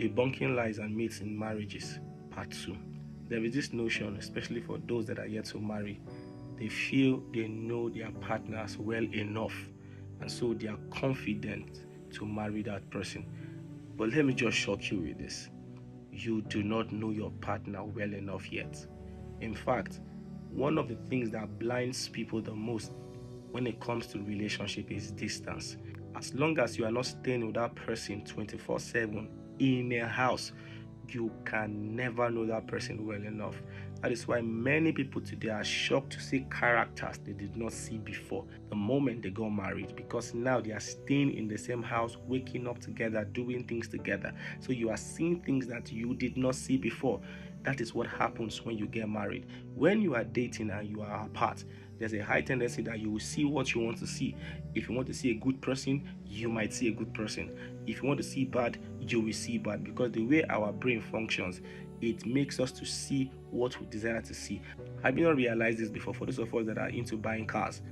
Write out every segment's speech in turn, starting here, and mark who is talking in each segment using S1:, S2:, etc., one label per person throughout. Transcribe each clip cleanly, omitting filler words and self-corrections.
S1: Debunking Lies and Myths in Marriages, Part 2. There is this notion, especially for those that are yet to marry, they feel they know their partners well enough, and so they are confident to marry that person. But let me just shock you with this. You do not know your partner well enough yet. In fact, one of the things that blinds people the most when it comes to relationship is distance. As long as you are not staying with that person 24/7 in a house, you can never know that person well enough. That is why many people today are shocked to see characters they did not see before the moment they got married, because now they are staying in the same house, waking up together, doing things together. So you are seeing things that you did not see before. That is what happens when you get married. When you are dating and you are apart, there's a high tendency that you will see what you want to see. If you want to see a good person, you might see a good person. If you want to see bad, you will see bad, because the way our brain functions, it makes us to see what we desire to see. Have you not realized this before? For those of us that are into buying cars,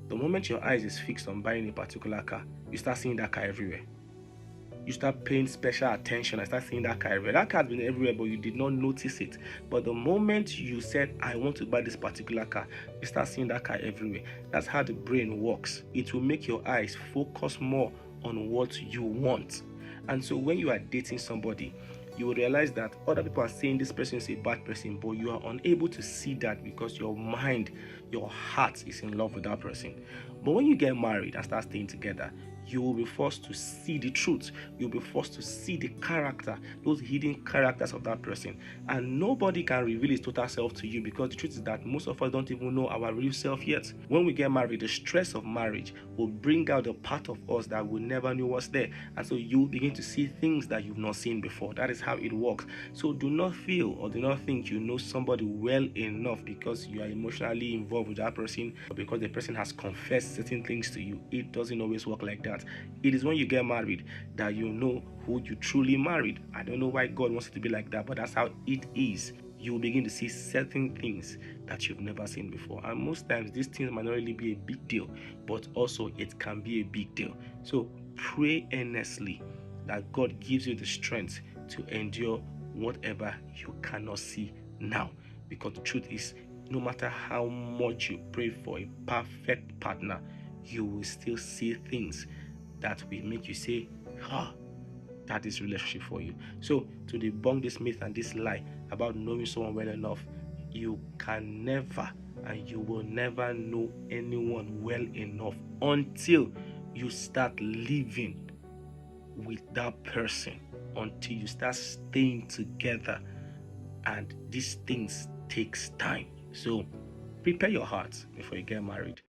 S1: the moment your eyes is fixed on buying a particular car, you start seeing that car everywhere. You start paying special attention and start seeing that car everywhere. That car has been everywhere, but you did not notice it. But the moment you said, I want to buy this particular car, you start seeing that car everywhere. That's how the brain works. It will make your eyes focus more on what you want. And so when you are dating somebody, you will realize that other people are saying this person is a bad person, but you are unable to see that because your mind, your heart is in love with that person. But when you get married and start staying together, you will be forced to see the truth. You'll be forced to see the character, those hidden characters of that person. And nobody can reveal his total self to you, because the truth is that most of us don't even know our real self yet. When we get married, the stress of marriage will bring out the part of us that we never knew was there. And so you begin to see things that you've not seen before. That is how it works. So do not feel or do not think you know somebody well enough because you are emotionally involved with that person, or because the person has confessed certain things to you. It doesn't always work like that. It is when you get married that you know who you truly married. I don't know why God wants it to be like that, but that's how it is. You will begin to see certain things that you've never seen before. And most times these things might not really be a big deal, but also it can be a big deal. So pray earnestly that God gives you the strength to endure whatever you cannot see now. Because the truth is, no matter how much you pray for a perfect partner, you will still see things that will make you say, that is relationship for you. So to debunk this myth and this lie about knowing someone well enough, you can never and you will never know anyone well enough until you start living with that person, until you start staying together, and these things takes time. So prepare your heart before you get married.